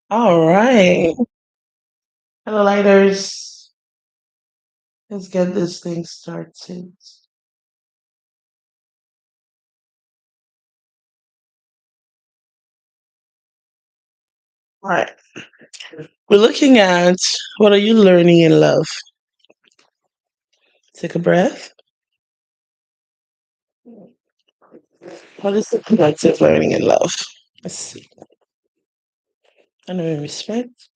All right. Hello, lighters. Let's get this thing started. All right. We're looking at what are you learning in love? Take a breath. What is the collective learning in love? Let's see. Honor and respect.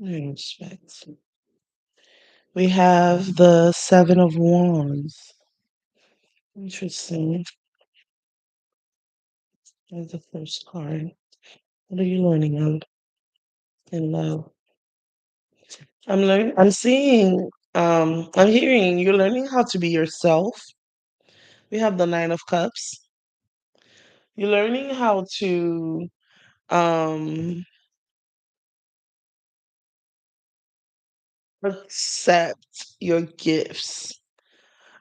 Honor and respect. We have the Seven of Wands. Interesting. That's the first card. What are you learning in love? I'm seeing I'm hearing you're learning how to be yourself. We have the Nine of Cups. You're learning how to um accept your gifts.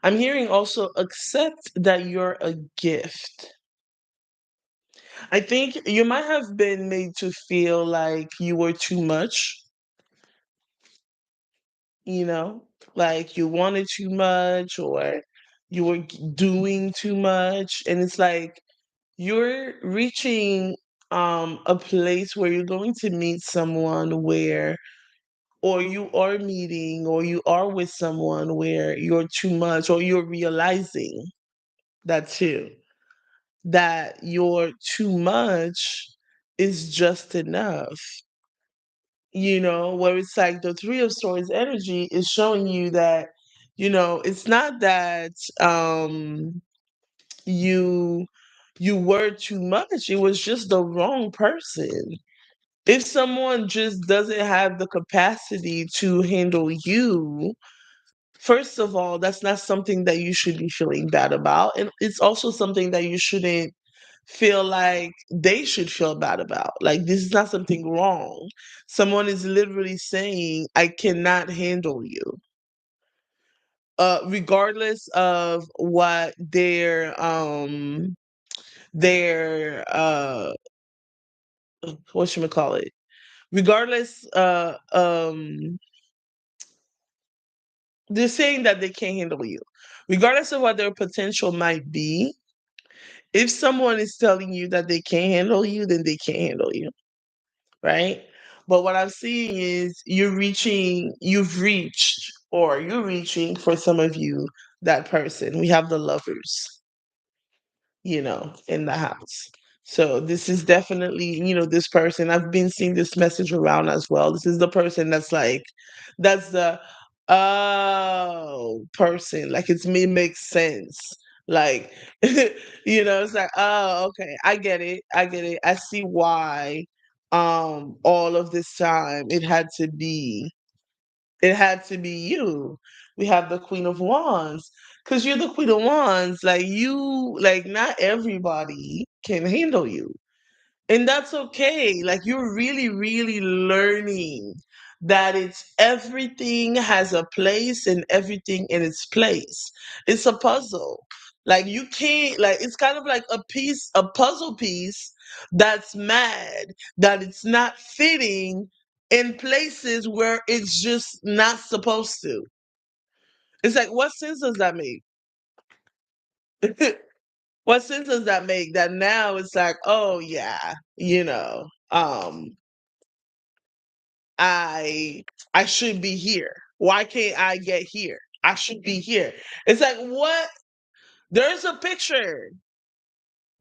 I'm hearing also accept that you're a gift. I think you might have been made to feel like you were too much, you know, like you wanted too much or you were doing too much. And it's like you're reaching a place where you're going to meet someone where or you are meeting or you are with someone where you're too much or you're realizing that too that your too much is just enough, where it's like the Three of Swords energy is showing you that it's not that you you were too much, it was just the wrong person. If someone just doesn't have the capacity to handle you, first of all, that's not something that you should be feeling bad about. And it's also something that you shouldn't feel like they should feel bad about. Like, this is not something wrong. Someone is literally saying, I cannot handle you. Regardless of what their what should we call it? Regardless they're saying that they can't handle you. Regardless of what their potential might be, if someone is telling you that they can't handle you, then they can't handle you, right? But what I'm seeing is you're reaching for some of you, that person. We have the Lovers, in the house. So this is definitely, this person. I've been seeing this message around as well. This is the person that's the person. Like it makes sense. Like, it's like, oh, okay, I get it. I get it. I see why all of this time it had to be you. We have the Queen of Wands. Because you're the Queen of Wands. Like, not everybody can handle you. And that's okay. Like, you're really, really learning that it's everything has a place and everything in its place. It's a puzzle. Like, you can't, like, it's kind of like a puzzle piece that's mad that it's not fitting in places where it's just not supposed to. It's like, what sense does that make? What sense does that make? That now it's like, oh yeah, I I should be here. Why can't I get here? I should be here. It's like, what? There's a picture.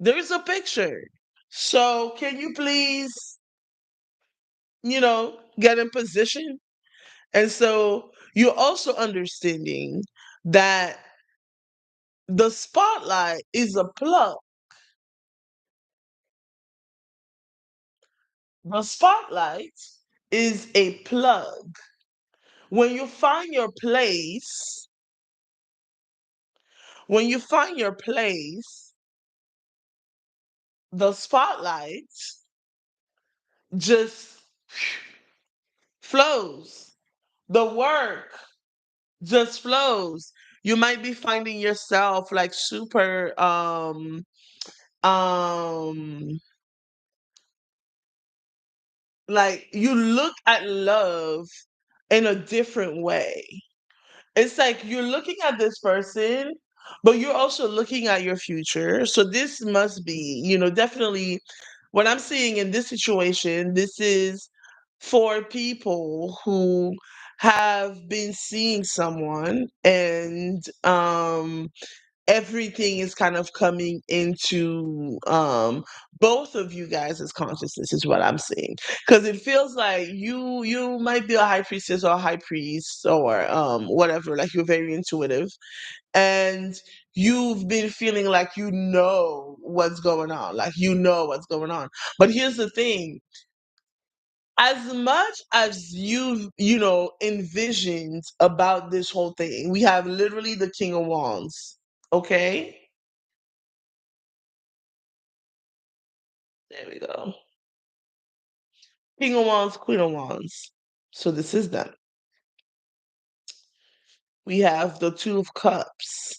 There's a picture. So can you please, get in position? And so you're also understanding that the spotlight is a plug. The spotlight is a plug. When you find your place, when you find your place, the spotlight just flows. The work just flows. You might be finding yourself like super um like you look at love in a different way. It's like you're looking at this person, but you're also looking at your future. So this must be, definitely what I'm seeing in this situation. This is for people who have been seeing someone, and everything is kind of coming into both of you guys' consciousness is what I'm seeing, because it feels like you might be a high priestess or a high priest or whatever, like you're very intuitive, and you've been feeling like you know what's going on, but here's the thing: as much as you've envisioned about this whole thing, we have literally the King of Wands. Okay, there we go. King of Wands, Queen of Wands. So this is them. We have the Two of Cups.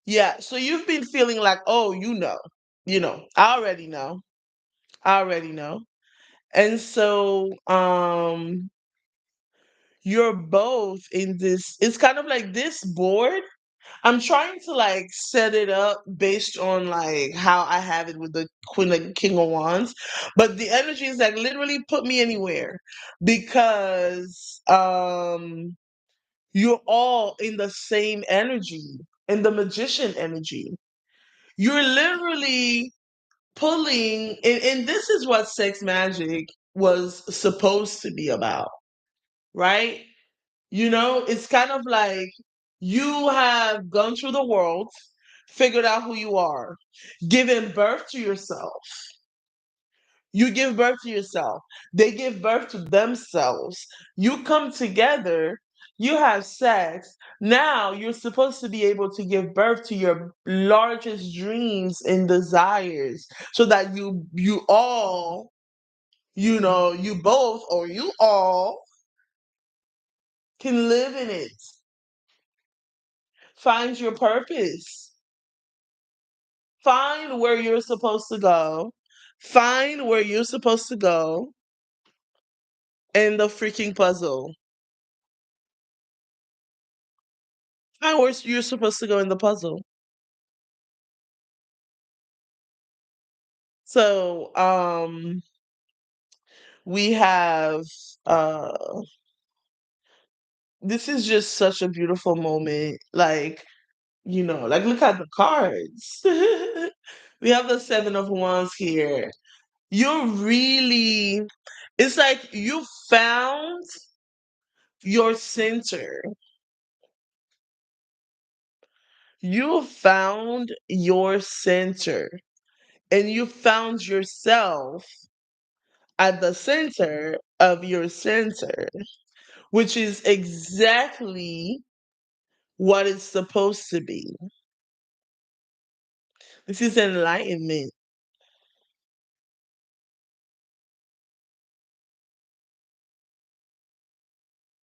Yeah, so you've been feeling like, oh, I already know. I already know. And so you're both in this, it's kind of like this board. I'm trying to like set it up based on like how I have it with the Queen, like King of Wands, but the energy is like literally put me anywhere, because you're all in the same energy, in the magician energy. You're literally pulling, and this is what sex magic was supposed to be about, right? It's kind of like you have gone through the world, figured out who you are, given birth to yourself. You give birth to yourself. They give birth to themselves. You come together, you have sex. Now you're supposed to be able to give birth to your largest dreams and desires, so that you all, you both or you all can live in it. Find your purpose. Find where you're supposed to go. Find where you're supposed to go in the freaking puzzle. Find where you're supposed to go in the puzzle. So, we have uh this is just such a beautiful moment. Like look at the cards. We have the Seven of Wands here. You're really, it's like you found your center. You found your center, and you found yourself at the center of your center, which is exactly what it's supposed to be. This is enlightenment,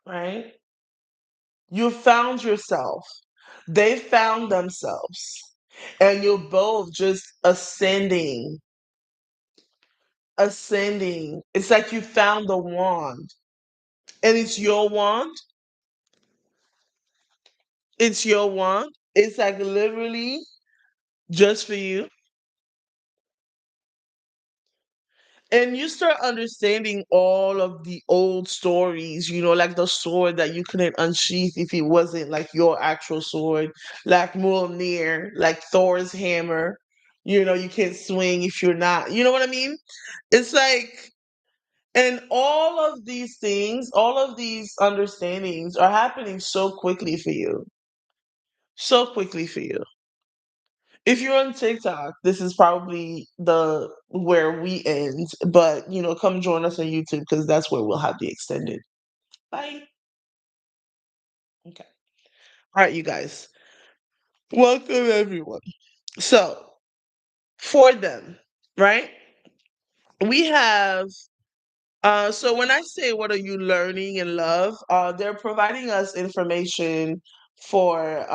right? You found yourself. They found themselves. And you're both just ascending. It's like you found the wand. And it's your wand. It's your wand. It's like literally just for you. And you start understanding all of the old stories, like the sword that you couldn't unsheath if it wasn't like your actual sword, like Mjolnir, like Thor's hammer. You can't swing if you're not, you know what I mean? It's like, and all of these things, all of these understandings are happening so quickly for you. So quickly for you. If you're on TikTok, this is probably the where we end. But come join us on YouTube, because that's where we'll have the extended. Bye. Okay. All right, you guys. Welcome everyone. So for them, right? We have So when I say what are you learning in love, they're providing us information for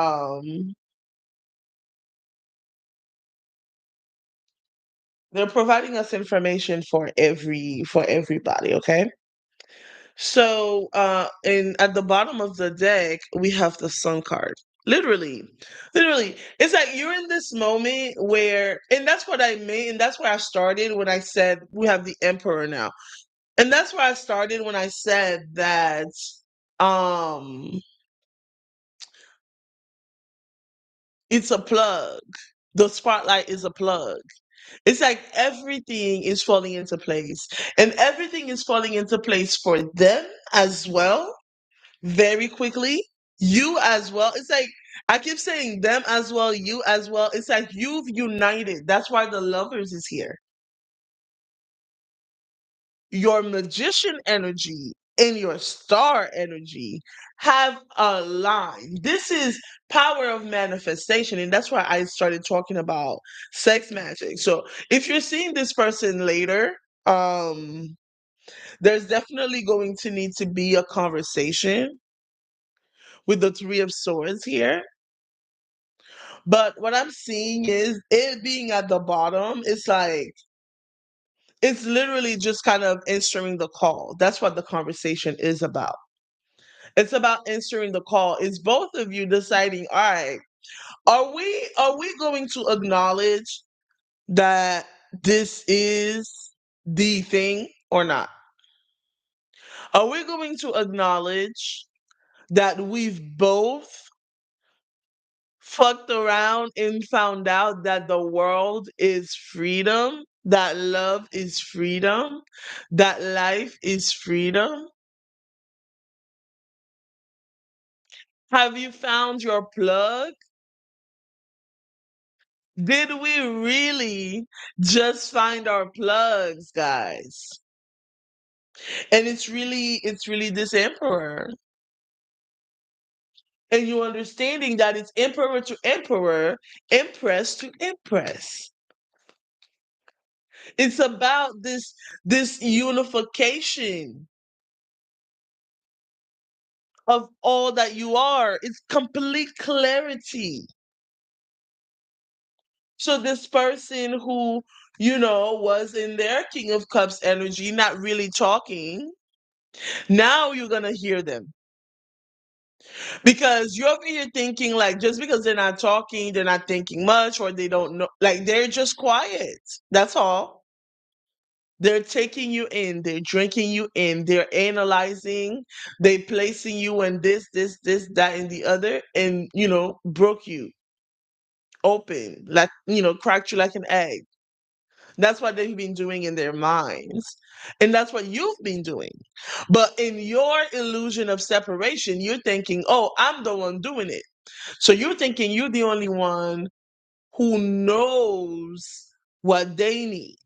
they're providing us information for everybody, okay? So in at the bottom of the deck, we have the sun card. Literally. Literally. It's like you're in this moment where and that's what I mean, and that's where I started when I said we have the emperor now. And that's where I started when I said that um it's a plug. The spotlight is a plug. It's like everything is falling into place. And everything is falling into place for them as well, very quickly. You as well. It's like I keep saying them as well, you as well. It's like you've united. That's why the lovers is here. Your magician energy and your star energy have aligned. This is power of manifestation, and that's why I started talking about sex magic. So if you're seeing this person later, um, there's definitely going to need to be a conversation with the Three of Swords here. But what I'm seeing is it being at the bottom, it's like it's literally just kind of answering the call. That's what the conversation is about. It's about answering the call. It's both of you deciding, all right, are we going to acknowledge that this is the thing or not? Are we going to acknowledge that we've both fucked around and found out that the world is freedom, that love is freedom, that life is freedom? Have you found your plug? Did we really just find our plugs, guys? And it's really this emperor. And you understanding that it's emperor to emperor, empress to empress. It's about this unification of all that you are. It's complete clarity. So this person who, was in their King of Cups energy, not really talking, now you're gonna hear them. Because you're over here thinking like just because they're not talking, they're not thinking much, or they don't know, like they're just quiet. That's all. They're taking you in, they're drinking you in, they're analyzing, they placing you in this, that, and the other, and broke you open, like cracked you like an egg. That's what they've been doing in their minds. And that's what you've been doing. But in your illusion of separation, you're thinking, oh, I'm the one doing it. So you're thinking you're the only one who knows what they need.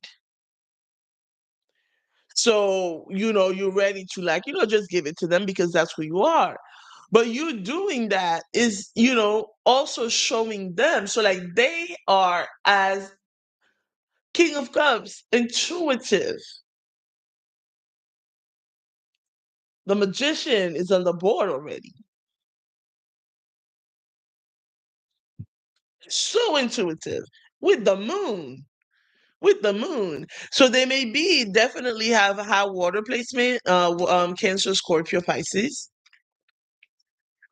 So, you're ready to like, just give it to them because that's who you are. But you doing that is, also showing them. So like they are as King of Cups, intuitive. The magician is on the board already. So intuitive with the moon. With the moon. So they may be definitely have a high water placement, Cancer, Scorpio, Pisces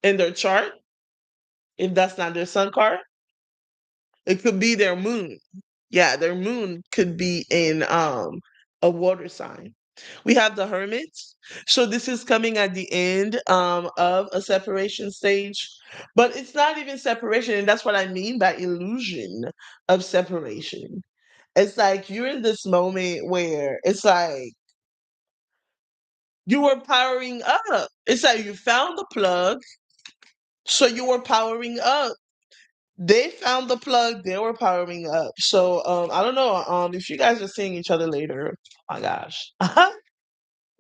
in their chart. If that's not their sun card, it could be their moon. Yeah, their moon could be in a water sign. We have the hermit. So this is coming at the end of a separation stage, but it's not even separation, and that's what I mean by illusion of separation. It's like you're in this moment where it's like you were powering up. It's like you found the plug, so you were powering up. They found the plug, they were powering up. So I don't know if you guys are seeing each other later. Oh my gosh.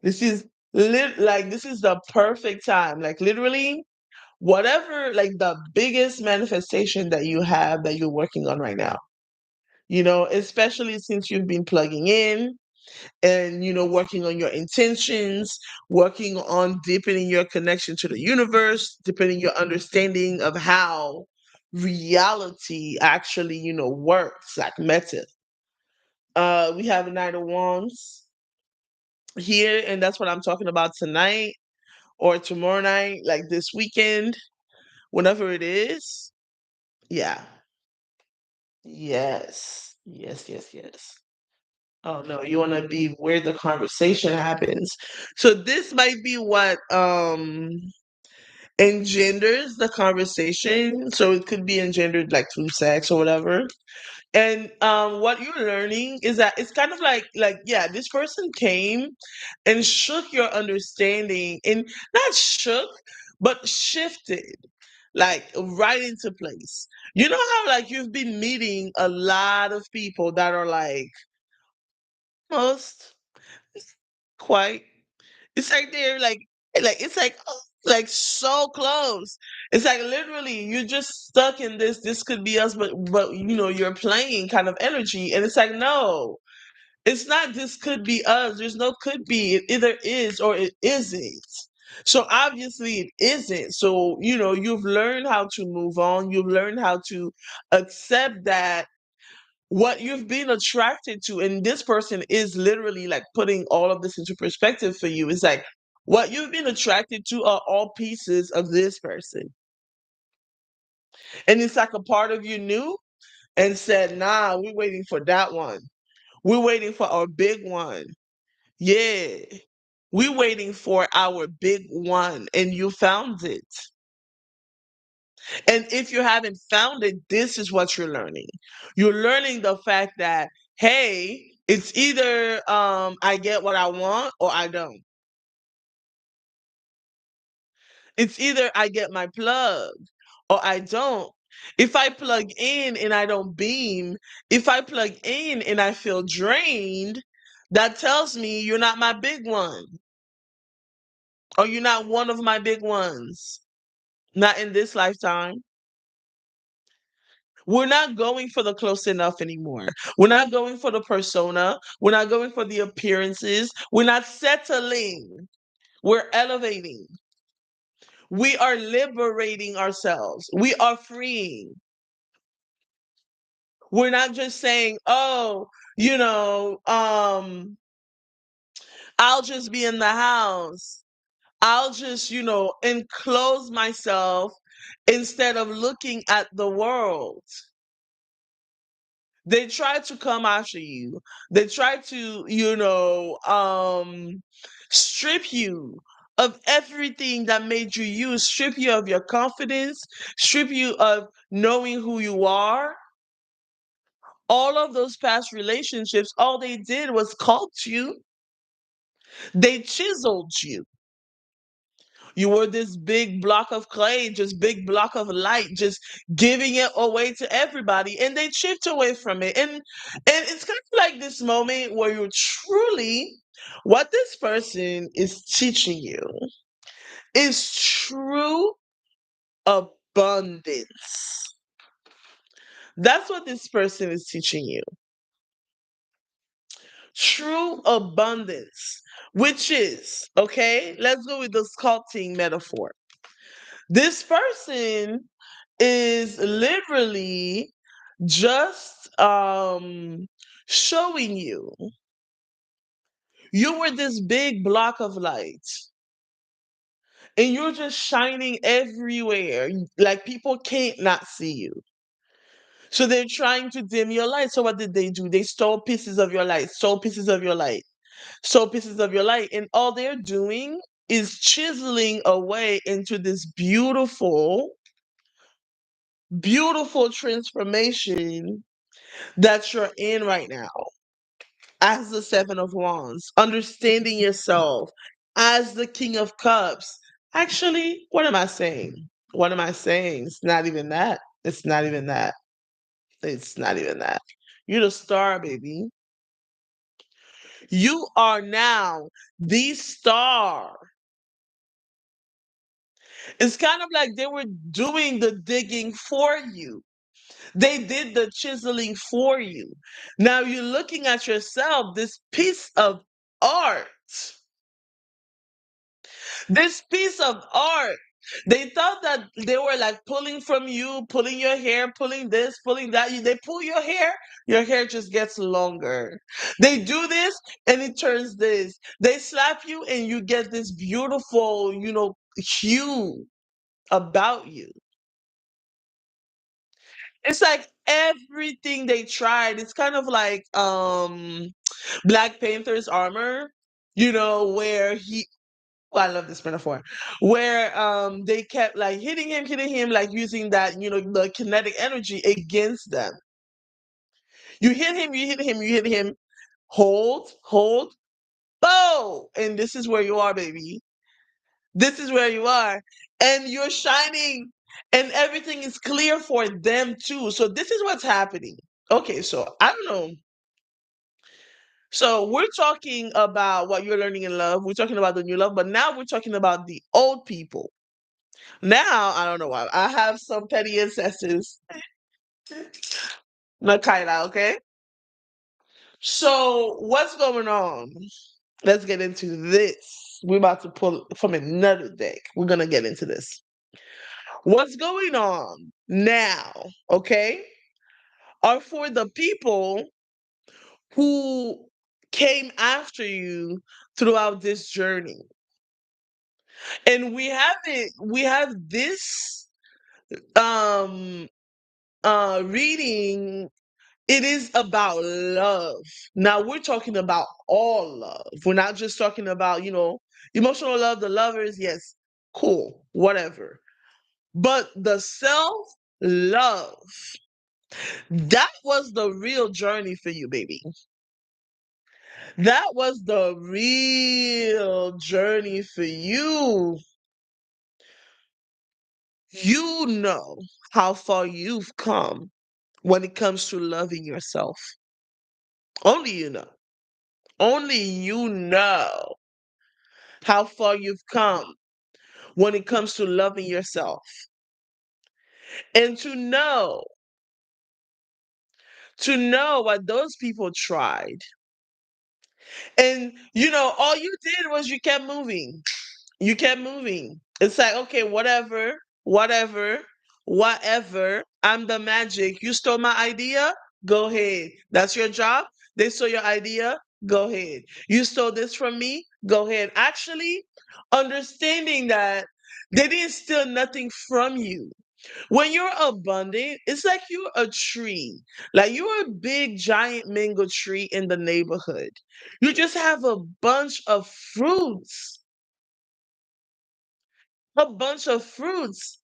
This is like this is the perfect time. Like literally whatever like the biggest manifestation that you have that you're working on right now. Especially since you've been plugging in. and working on your intentions, working on deepening your connection to the universe, deepening your understanding of how reality actually works, like meta. We have Nine of Wands here, and that's what I'm talking about tonight or tomorrow night, like this weekend, whenever it is. Yeah. Yes. Yes, yes, yes. Oh no, you want to be where the conversation happens. So this might be what engenders the conversation. So it could be engendered like through sex or whatever. And what you're learning is that it's kind of like yeah, this person came and shook your understanding, and not shook, but shifted like right into place. You know how like you've been meeting a lot of people that are like most quite, it's like they're like it's like oh, like so close. It's like literally you're just stuck in this could be us, but you're playing kind of energy, and it's like no, it's not this could be us. There's no could be. It either is or it isn't. So obviously it isn't. So you've learned how to move on. You've learned how to accept that what you've been attracted to, and this person is literally like putting all of this into perspective for you. It's like what you've been attracted to are all pieces of this person, and it's like a part of you knew and said, nah, we're waiting for that one. We're waiting for our big one. Yeah, we're waiting for our big one, and you found it. And if you haven't found it, this is what you're learning. You're learning the fact that, hey, it's either I get what I want or I don't. It's either I get my plug or I don't. If I plug in and I don't beam, if I plug in and I feel drained, that tells me you're not my big one, or you're not one of my big ones. Not in this lifetime. We're not going for the close enough anymore. We're not going for the persona. We're not going for the appearances. We're not settling. We're elevating. We are liberating ourselves. We are freeing. We're not just saying, oh, you know, I'll just be in the house. I'll just, enclose myself instead of looking at the world. They try to come after you. They try to, strip you of everything that made you you, strip you of your confidence, strip you of knowing who you are. All of those past relationships, all they did was sculpt you. They chiseled you. You were this big block of clay, just big block of light, just giving it away to everybody, and they chipped away from it. And it's kind of like this moment where you're truly, what this person is teaching you is true abundance. That's what this person is teaching you. True abundance, which is, okay, let's go with the sculpting metaphor. This person is literally just showing you you were this big block of light, and you're just shining everywhere, like people can't not see you. So they're trying to dim your light. So what did they do? They stole pieces of your light, stole pieces of your light, stole pieces of your light, and all they're doing is chiseling away into this beautiful, beautiful transformation that you're in right now as the Seven of Wands, understanding yourself as the King of Cups. Actually, what am I saying? What am I saying? It's not even that. It's not even that. It's not even that. You're the star, baby. You are now the star. It's kind of like they were doing the digging for you. They did the chiseling for you. Now you're looking at yourself, this piece of art, this piece of art. They thought that they were like pulling from you, pulling your hair, pulling this, pulling that. They pull your hair just gets longer. They do this and it turns this. They slap you and you get this beautiful, hue about you. It's like everything they tried. It's kind of like Black Panther's armor, where he oh, I love this metaphor. Where they kept like hitting him, like using that, the kinetic energy against them. You hit him, you hit him, you hit him, hold, bow. And this is where you are, baby. This is where you are. And you're shining and everything is clear for them too. So this is what's happening. Okay, so I don't know. So we're talking about what you're learning in love. We're talking about the new love, but now we're talking about the old people. Now I don't know why. I have some petty ancestors. Nakaila, okay? So what's going on? Let's get into this. We're about to pull from another deck. We're gonna get into this. What's going on now, okay, are for the people who came after you throughout this journey. And we have this um reading. It is about love. Now we're talking about all love. We're not just talking about, emotional love, the lovers, yes, cool, whatever. But the self love, that was the real journey for you, baby. That was the real journey for you. You know how far you've come when it comes to loving yourself. Only you know. Only you know how far you've come when it comes to loving yourself. And to know what those people tried. And all you did was you kept moving. You kept moving. It's like, okay, whatever, whatever. I'm the magic. You stole my idea? Go ahead. That's your job. They stole your idea? Go ahead. You stole this from me? Go ahead. Actually, understanding that they didn't steal nothing from you. When you're abundant, it's like you're a tree. Like you're a big giant mango tree in the neighborhood. You just have a bunch of fruits, a bunch of fruits.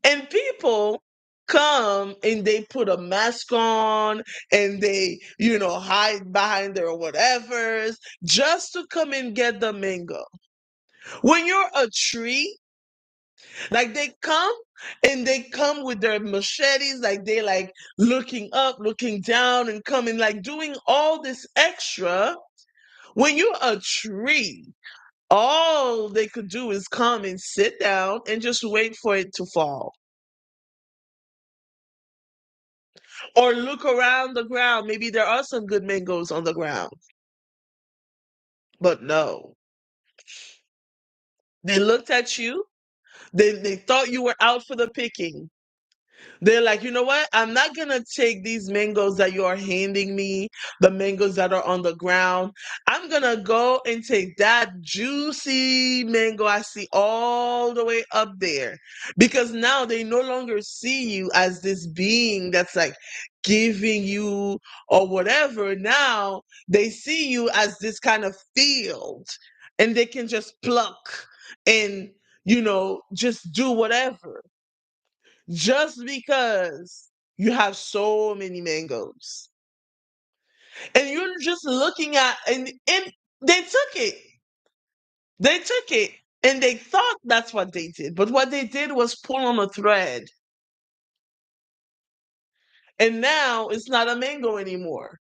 And people come and they put a mask on and they, hide behind their whatevers just to come and get the mango. When you're a tree, like they come with their machetes, like they like looking up, looking down, and coming like doing all this extra. When you're a tree, all they could do is come and sit down and just wait for it to fall. Or look around the ground. Maybe there are some good mangoes on the ground. But no. They looked at you. They thought you were out for the picking. They're like, you know what? I'm not gonna take these mangoes that you are handing me, the mangoes that are on the ground. I'm gonna go and take that juicy mango I see all the way up there. Because now they no longer see you as this being that's like giving you or whatever. Now they see you as this kind of field and they can just pluck and just do whatever just because you have so many mangoes. And you're just looking at and they took it. They took it and they thought that's what they did. But what they did was pull on a thread. And now it's not a mango anymore.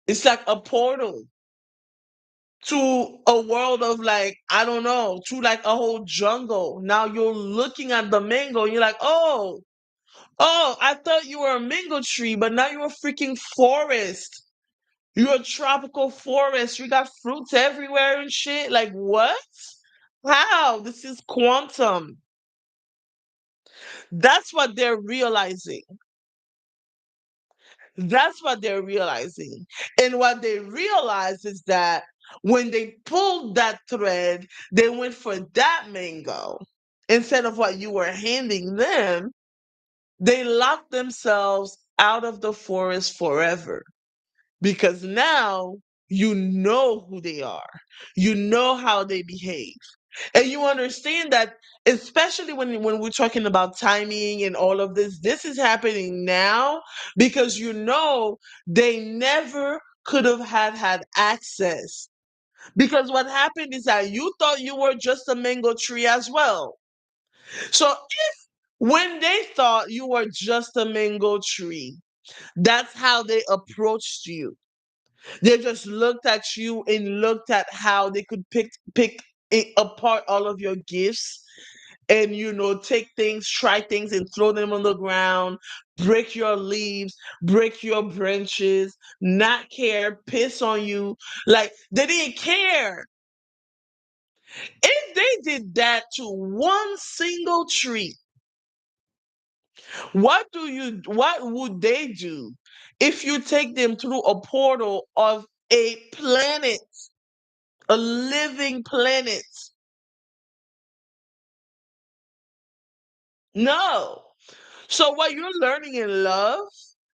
It's like a portal to a world of like, I don't know, to like a whole jungle. Now you're looking at the mango and you're like, oh, Oh, I thought you were a mango tree, but now you're a freaking forest. You're a tropical forest. You got fruits everywhere and shit. Like what? How? This is quantum. That's what they're realizing. That's what they're realizing. And what they realize is that when they pulled that thread, they went for that mango instead of what you were handing them. They locked themselves out of the forest forever because now you know who they are, you know how they behave. And you understand that, especially when we're talking about timing and all of this is happening now because you know they never could have had access. Because what happened is that you thought you were just a mango tree as well. So when they thought you were just a mango tree, that's how they approached you. They just looked at you and looked at how they could apart all of your gifts and take things, try things and throw them on the ground, break your leaves, break your branches, not care, piss on you. Like they didn't care. If they did that to one single tree, what would they do if you take them through a portal of a planet, a living planet? No. So what you're learning in love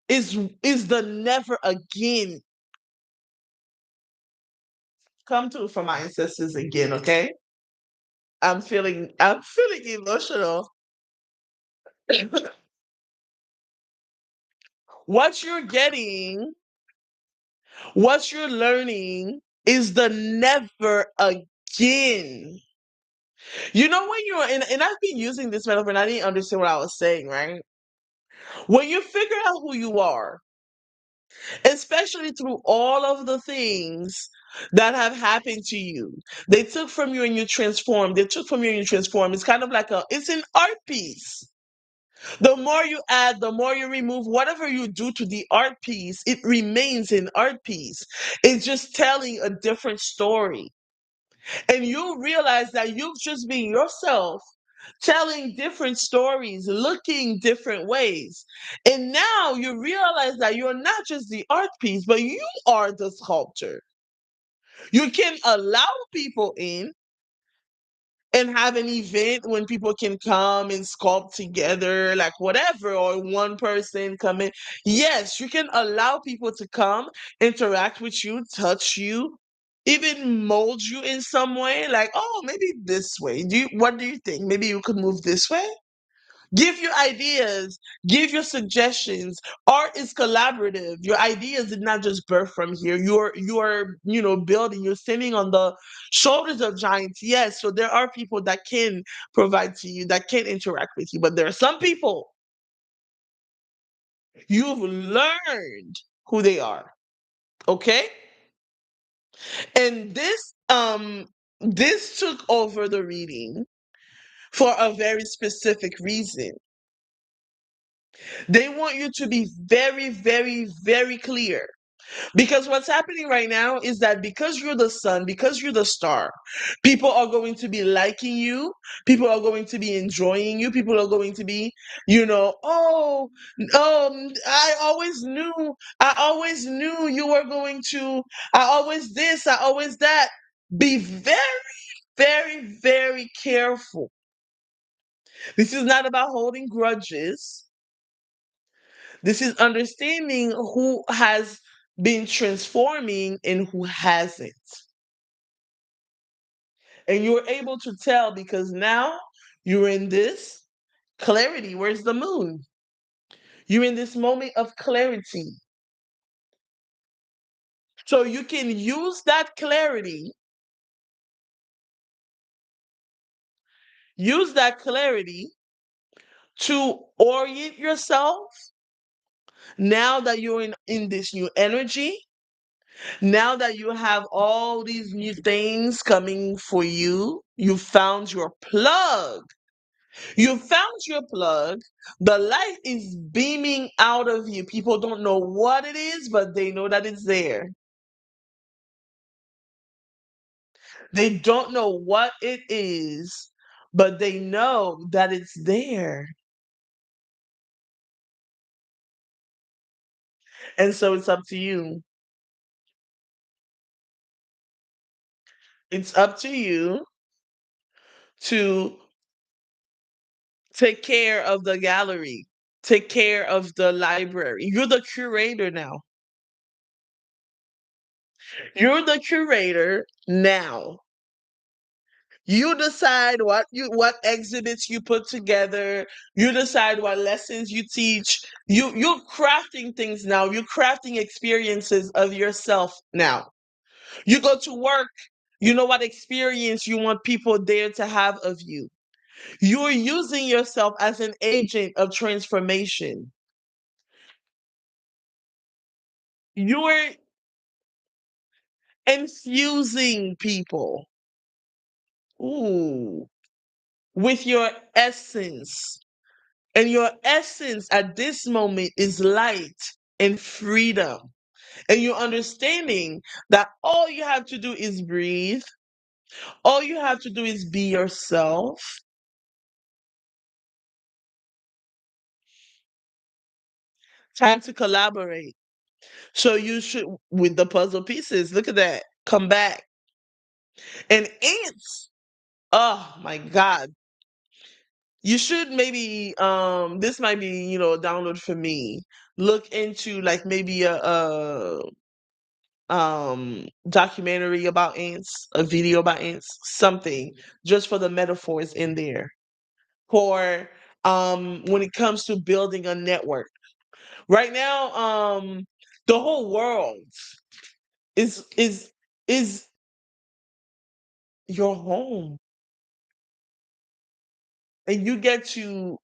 is the never again. Come to from my ancestors again, okay? I'm feeling emotional. What you're getting, what you're learning is the never again. You know when you're and I've been using this metaphor and I didn't understand what I was saying, right? When you figure out who you are, especially through all of the things that have happened to you, they took from you and you transform. They took from you and you transform. It's kind of like it's an art piece. The more you add, the more you remove, whatever you do to the art piece, it remains an art piece. It's just telling a different story. And you realize that you've just been yourself telling different stories, looking different ways. And now you realize that you're not just the art piece, but you are the sculptor. You can allow people in and have an event when people can come and sculpt together, like whatever, or one person come in. Yes, you can allow people to come, interact with you, touch you, even mold you in some way. Like, oh, maybe this way. What do you think? Maybe you could move this way? Give your ideas, give your suggestions. Art is collaborative. Your ideas did not just birth from here. You're building, you're standing on the shoulders of giants. Yes, so there are people that can provide to you, that can interact with you, but there are some people you've learned who they are. Okay? And this took over the reading for a very specific reason. They want you to be very, very, very clear. Because what's happening right now is that because you're the sun, because you're the star, people are going to be liking you, people are going to be enjoying you, people are going to be, oh, I always knew you were going to, I always this, I always that. Be very, very, very careful. This is not about holding grudges. This is understanding who has been transforming and who hasn't. And you're able to tell because now you're in this clarity. Where's the moon? You're in this moment of clarity. So you can use that clarity to orient yourself now that you're in this new energy. Now that you have all these new things coming for you, you found your plug. You found your plug. The light is beaming out of you. People don't know what it is, but they know that it's there. They don't know what it is, but they know that it's there. And so it's up to you. It's up to you to take care of the gallery, take care of the library. You're the curator now. You're the curator now. You decide what exhibits you put together. You decide what lessons you teach. You're crafting things now. You're crafting experiences of yourself now. You go to work, you know what experience you want people there to have of you. You're using yourself as an agent of transformation. You're infusing people, ooh, with your essence. And your essence at this moment is light and freedom. And you're understanding that all you have to do is breathe. All you have to do is be yourself. Time to collaborate. So you should, with the puzzle pieces, look at that. Come back. And ants, oh my God. You should maybe, this might be, a download for me. Look into like maybe a documentary about ants, a video about ants, something just for the metaphors in there. For when it comes to building a network. Right now, the whole world is your home. And you get to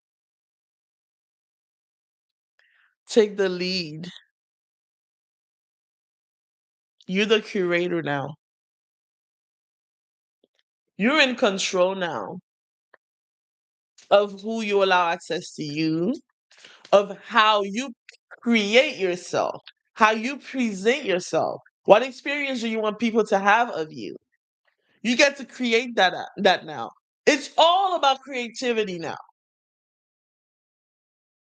take the lead. You're the curator now. You're in control now of who you allow access to you, of how you create yourself, how you present yourself. What experience do you want people to have of you? You get to create that now. It's all about creativity now.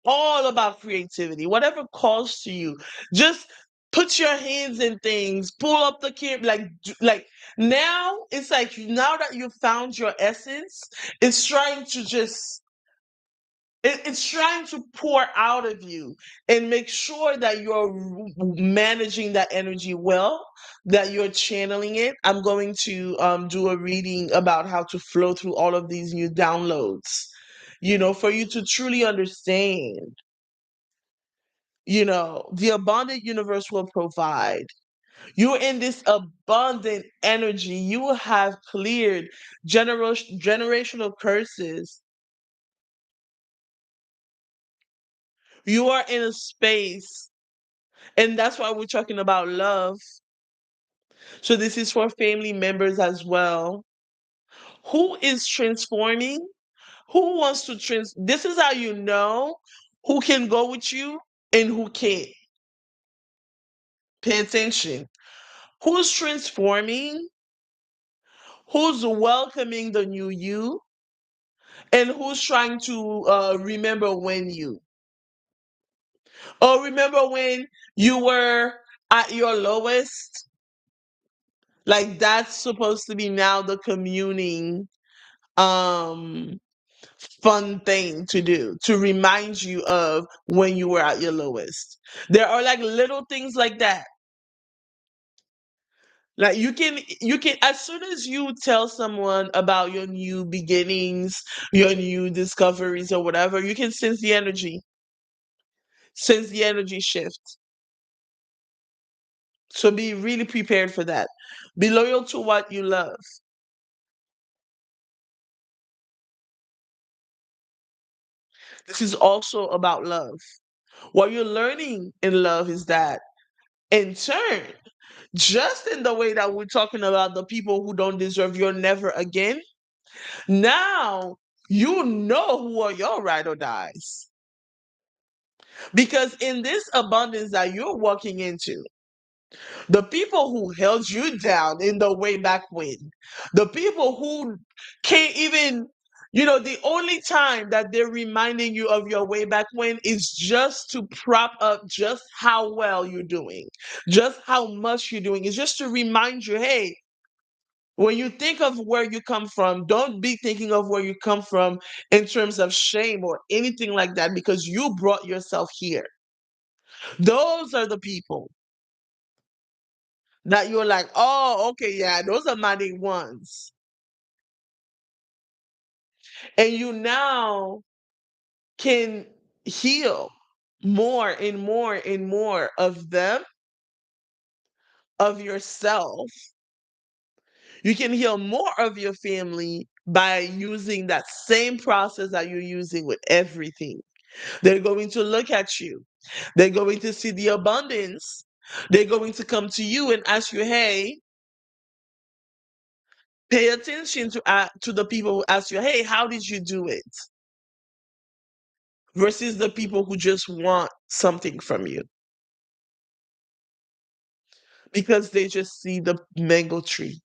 All about creativity. Whatever calls to you, just put your hands in things. Pull up the camera. Like now, it's like now that you found your essence, it's trying to just it's trying to pour out of you and make sure that you're managing that energy well, that you're channeling it. I'm going to do a reading about how to flow through all of these new downloads, for you to truly understand, the abundant universe will provide. You're in this abundant energy. You have cleared generational curses. You are in a space. And that's why we're talking about love. So this is for family members as well. Who is transforming? Who wants to this is how you know who can go with you and who can't. Pay attention. Who's transforming? Who's welcoming the new you? And who's trying to remember when you? Oh, remember when you were at your lowest? Like that's supposed to be now the communing um fun thing to do to remind you of when you were at your lowest. There are like little things like that. Like you can as soon as you tell someone about your new beginnings, your new discoveries or whatever, you can sense the energy shift. So be really prepared for that. Be loyal to what you love. This is also about love. What you're learning in love is that in turn, just in the way that we're talking about the people who don't deserve your never again, now You know who are your ride or dies. Because in this abundance that you're walking into, the people who held you down in the way back when, the people who can't even, the only time that they're reminding you of your way back when is just to prop up just how well you're doing, just how much you're doing. It's just to remind you, hey, when you think of where you come from, don't be thinking of where you come from in terms of shame or anything like that because you brought yourself here. Those are the people that you're like, oh, okay, yeah, those are my day ones. And you now can heal more and more and more of them, of yourself. You can heal more of your family by using that same process that you're using with everything. They're going to look at you. They're going to see the abundance. They're going to come to you and ask you, hey, pay attention to the people who ask you, hey, how did you do it? Versus the people who just want something from you because they just see the mango tree.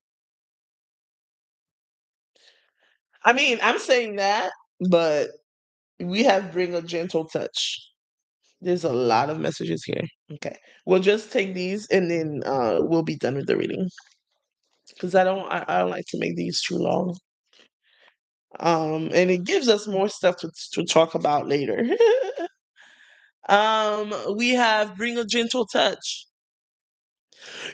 I mean, I'm saying that, but we have bring a gentle touch. There's a lot of messages here. Okay. We'll just take these and then we'll be done with the reading. Because I don't like to make these too long. And it gives us more stuff to talk about later. We have bring a gentle touch.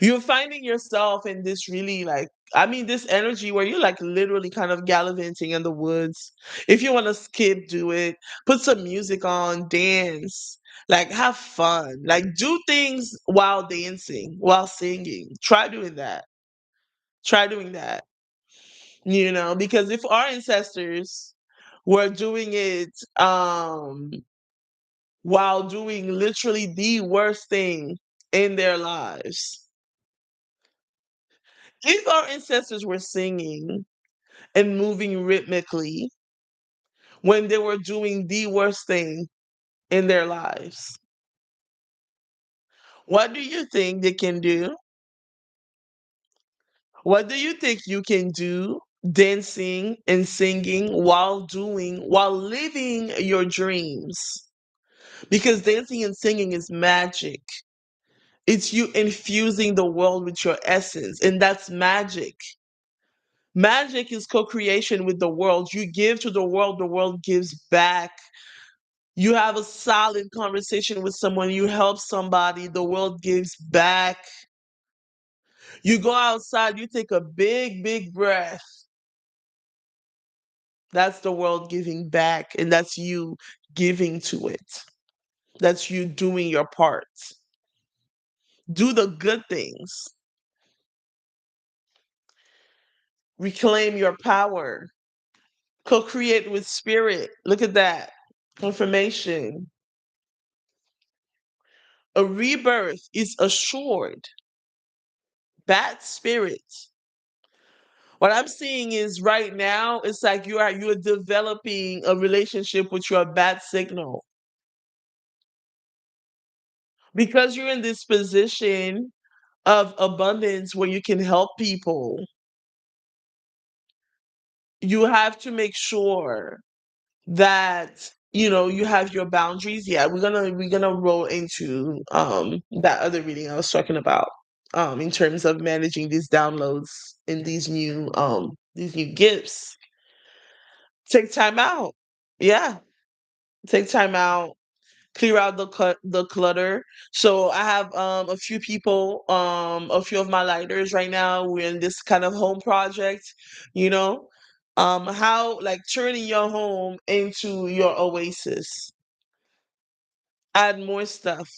You're finding yourself in this really like, I mean, this energy where you're like literally kind of gallivanting in the woods. If you want to skip, do it. Put some music on, dance, like have fun, like do things while dancing, while singing. Try doing that. Try doing that, because if our ancestors were doing it while doing literally the worst thing in their lives, if our ancestors were singing and moving rhythmically when they were doing the worst thing in their lives, what do you think they can do? What do you think you can do dancing and singing while living your dreams? Because dancing and singing is magic. It's you infusing the world with your essence, and that's magic. Magic is co creation with the world. You give to the world gives back. You have a solid conversation with someone, you help somebody, the world gives back. You go outside, you take a big, big breath. That's the world giving back, and that's you giving to it. That's you doing your part. Do the good things. Reclaim your power. Co create with spirit. Look at that. Confirmation. A rebirth is assured. Bad spirit. What I'm seeing is right now, it's like you're developing a relationship with your bad signal. Because you're in this position of abundance where you can help people, you have to make sure that you have your boundaries. Yeah, we're gonna roll into that other reading I was talking about, in terms of managing these downloads and these new gifts. Take time out. Yeah, take time out, clear out the clutter. So I have a few people, a few of my lighters right now. We're in this kind of home project, you know. How like turning your home into your oasis. Add more stuff.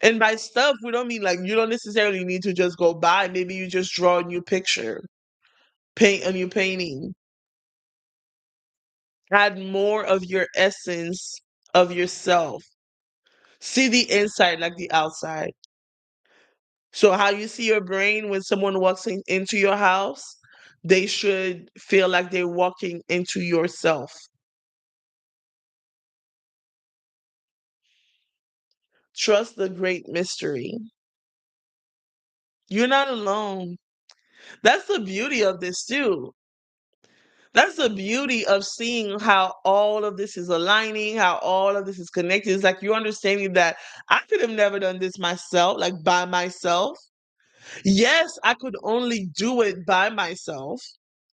And by stuff, we don't mean like you don't necessarily need to just go buy. Maybe you just draw a new picture, paint a new painting. Add more of your essence of yourself. See the inside like the outside. So how you see your brain when someone walks into your house, They should feel like they're walking into yourself. Trust the great mystery. You're not alone. That's the beauty of this too. That's the beauty of seeing how all of this is aligning, how all of this is connected. It's like you're understanding that I could have never done this myself, like by myself. Yes, I could only do it by myself,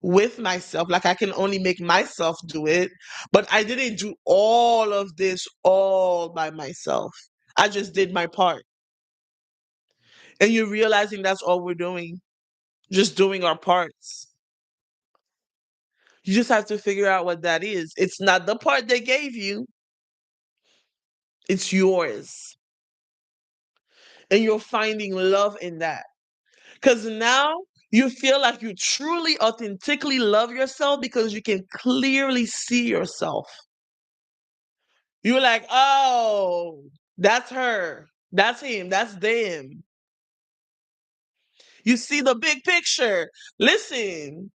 with myself. Like I can only make myself do it, but I didn't do all of this all by myself. I just did my part. And you're realizing that's all we're doing, just doing our parts. You just have to figure out what that is. It's not the part they gave you, it's yours. And you're finding love in that. Because now you feel like you truly, authentically love yourself because you can clearly see yourself. You're like, oh, that's her. That's him. That's them. You see the big picture. Listen,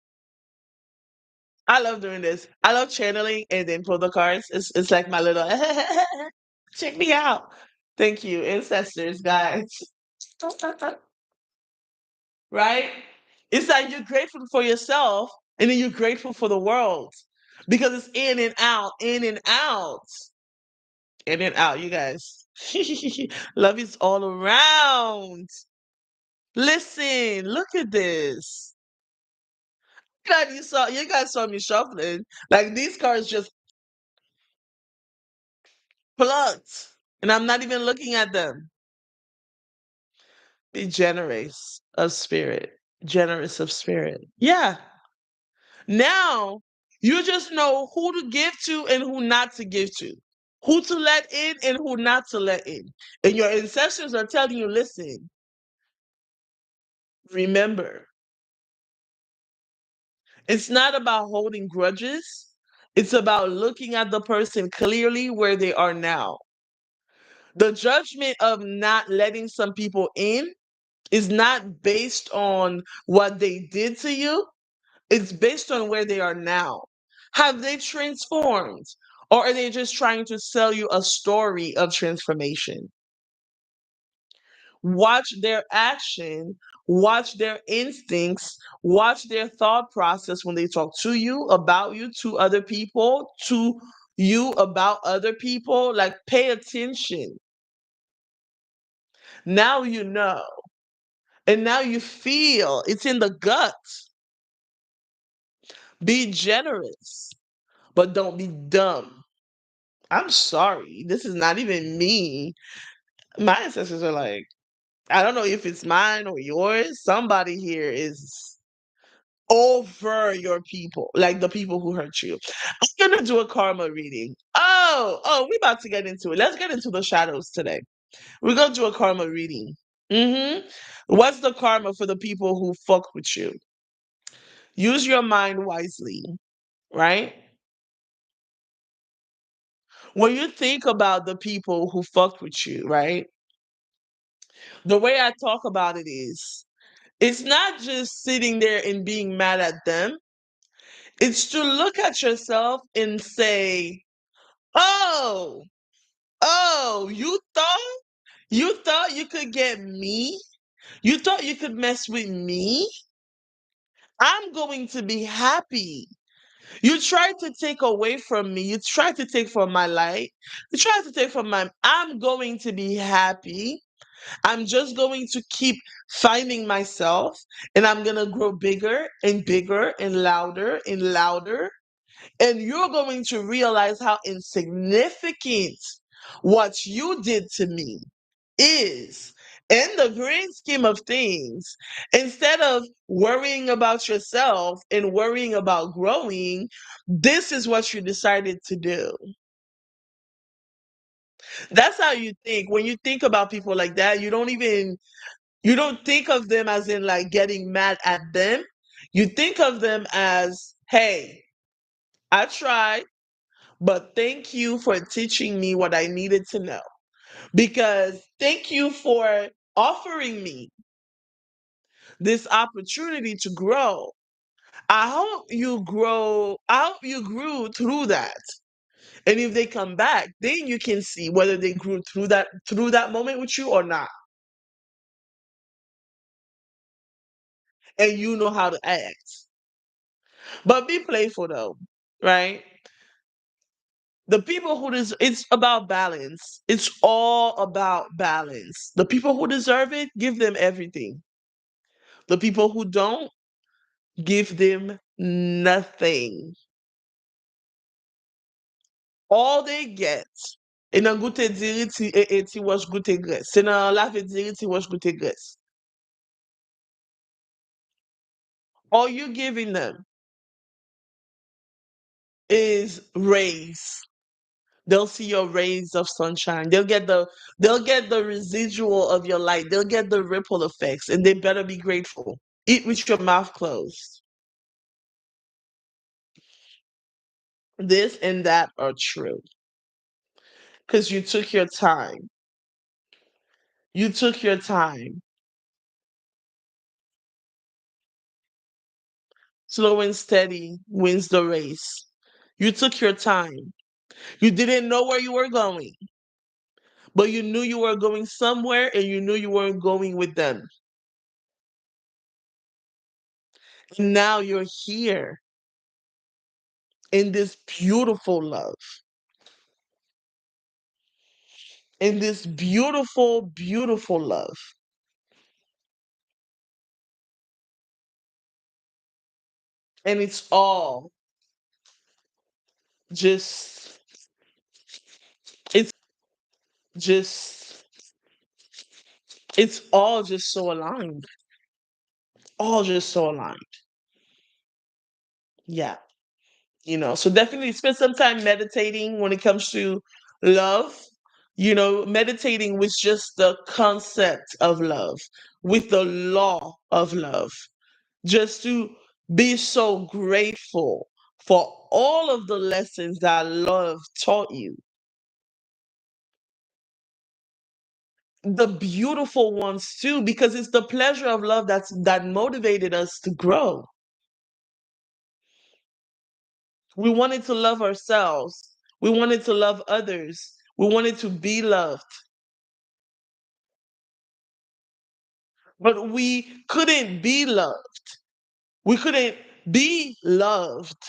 I love doing this. I love channeling and then pull the cards. It's like my little check me out. Thank you, ancestors, guys. Right? It's like you're grateful for yourself and then you're grateful for the world because it's in and out, in and out, in and out, you guys. Love is all around. Listen, look at this. God, you guys saw me shuffling. Like these cards just plucked. And I'm not even looking at them. Be generous of spirit. Generous of spirit. Yeah. Now you just know who to give to and who not to give to. Who to let in and who not to let in. And your ancestors are telling you, listen, remember, it's not about holding grudges. It's about looking at the person clearly where they are now. The judgment of not letting some people in is not based on what they did to you, it's based on where they are now. Have they transformed? Or are they just trying to sell you a story of transformation? Watch their action, watch their instincts, watch their thought process when they talk to you, about you, to other people, to you about other people. Like, pay attention. Now you know. And now you feel it's in the gut. Be generous, but don't be dumb. I'm sorry. This is not even me. My ancestors are like, I don't know if it's mine or yours. Somebody here is over your people, like the people who hurt you. I'm gonna do a karma reading. We about to get into it. Let's get into the shadows today. We're gonna do a karma reading. What's the karma for the people who fuck with you? Use your mind wisely, right? When you think about the people who fucked with you, right? The way I talk about it is it's not just sitting there and being mad at them. It's to look at yourself and say, "Oh, oh, you thought you could get me? You thought you could mess with me? I'm going to be happy. You tried to take away from me. You tried to take from my light. You tried to take from my I'm going to be happy. I'm just going to keep finding myself and I'm going to grow bigger and bigger and louder. And you're going to realize how insignificant what you did to me is in the grand scheme of things. Instead of worrying about yourself and worrying about growing, this is what you decided to do. That's how you think. When you think about people like that, you don't think of them as in like getting mad at them. You think of them as, hey, I tried, but thank you for teaching me what I needed to know. Because thank you for offering me this opportunity to grow. I hope you grew through that. And if they come back, then you can see whether they grew through that moment with you or not. And you know how to act. But be playful though, right? The people who it's about balance. It's all about balance. The people who deserve it, give them everything. The people who don't, give them nothing. All they get. E nan goute diri ti wash goute gres. Se nan lave diri ti wash goute gres. All you're giving them is rays. They'll see your rays of sunshine. They'll get the residual of your light. They'll get the ripple effects, and they better be grateful. Eat with your mouth closed. This and that are true because you took your time. You took your time. Slow and steady wins the race. You took your time. You didn't know where you were going, but you knew you were going somewhere and you knew you weren't going with them. And now you're here in this beautiful love, in this beautiful, beautiful love. And it's all just, it's just, it's all just so aligned. All just so aligned. Yeah. So definitely spend some time meditating when it comes to love. Meditating with just the concept of love, with the law of love, just to be so grateful for all of the lessons that love taught you, the beautiful ones too, because it's the pleasure of love that motivated us to grow. We wanted to love ourselves. We wanted to love others. We wanted to be loved. But we couldn't be loved. We couldn't be loved.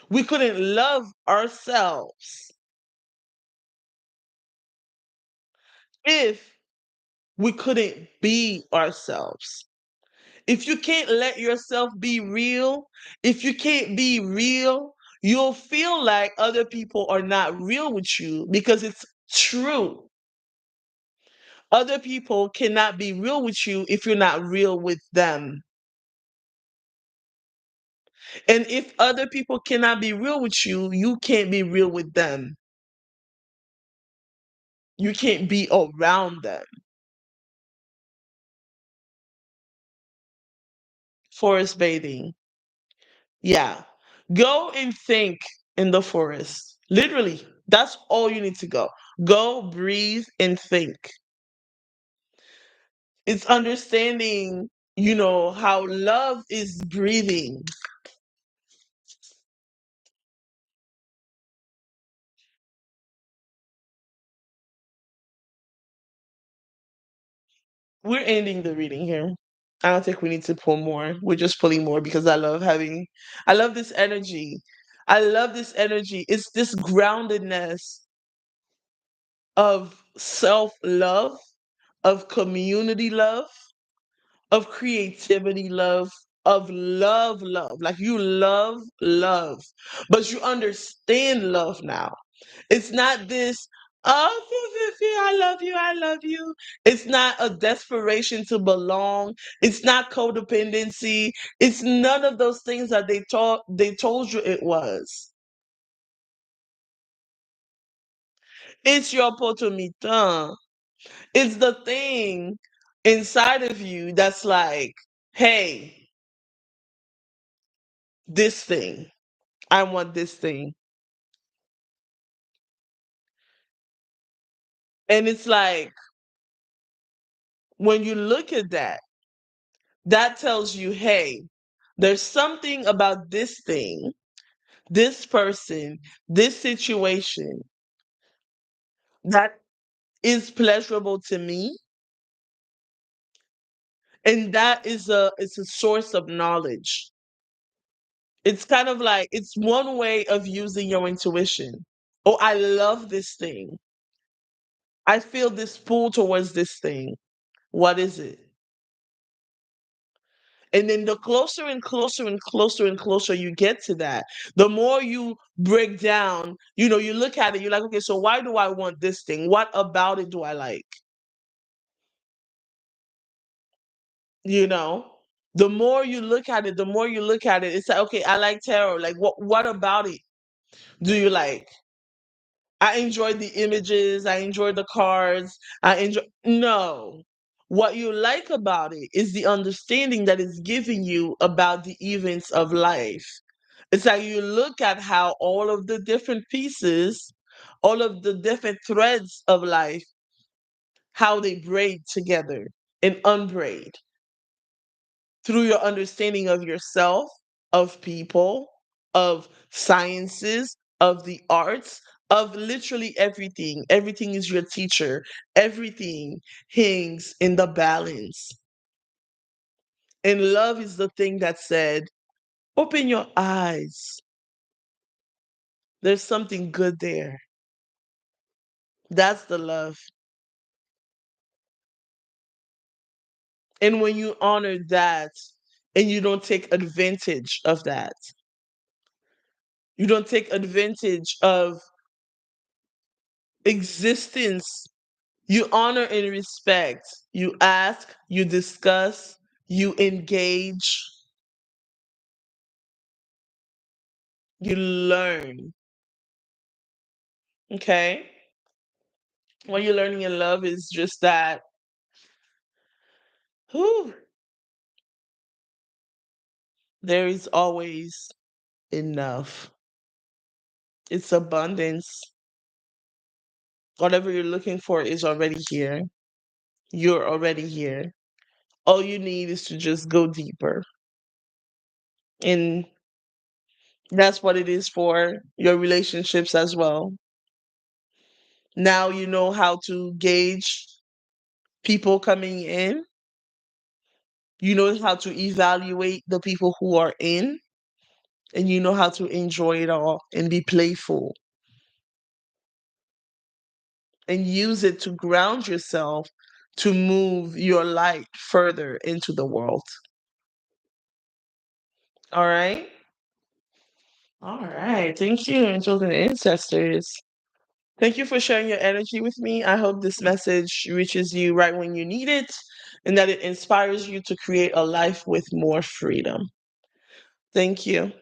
We couldn't love ourselves if we couldn't be ourselves. If you can't let yourself be real, if you can't be real, you'll feel like other people are not real with you because it's true. Other people cannot be real with you if you're not real with them. And if other people cannot be real with you, you can't be real with them. You can't be around them. Forest bathing. Yeah. Go and think in the forest. Literally, that's all you need to go. Go, breathe, and think. It's understanding, how love is breathing. We're ending the reading here. I don't think we need to pull more. We're just pulling more because I love this energy. I love this energy. It's this groundedness of self love, of community love, of creativity love, of love. Like you love love, but you understand love now. It's not this, oh, I love you. It's not a desperation to belong. It's not codependency. It's none of those things that they told you it was. It's your potomitan. It's the thing inside of you that's like, hey, this thing. I want this thing. And it's like when you look at that, that tells you, hey, There's something about this thing, this person, this situation that is pleasurable to me, and that is a source of knowledge. It's kind of like it's one way of using your intuition. Oh, I love this thing. I feel this pull towards this thing. What is it? And then the closer and closer and closer and closer you get to that, the more you break down, you look at it, you're like, okay, so why do I want this thing? What about it do I like? You know? The more you look at it, the more you look at it, it's like, okay, I like tarot. Like what about it do you like? I enjoy the images, I enjoy the cards, I enjoy no. What you like about it is the understanding that it's giving you about the events of life. It's like you look at how all of the different pieces, all of the different threads of life, how they braid together and unbraid through your understanding of yourself, of people, of sciences, of the arts, of literally everything. Everything is your teacher. Everything hangs in the balance. And love is the thing that said, open your eyes. There's something good there. That's the love. And when you honor that and you don't take advantage of that, you don't take advantage of existence. You honor and respect. You ask, you discuss, you engage, you learn. Okay? What you're learning in love is just that, whew, there is always enough. It's abundance. Whatever you're looking for is already here. You're already here. All you need is to just go deeper. And that's what it is for your relationships as well. Now you know how to gauge people coming in. You know how to evaluate the people who are in, and you know how to enjoy it all and be playful and use it to ground yourself to move your light further into the world. All right? All right. Thank you, angels and ancestors. Thank you for sharing your energy with me. I hope this message reaches you right when you need it and that it inspires you to create a life with more freedom. Thank you.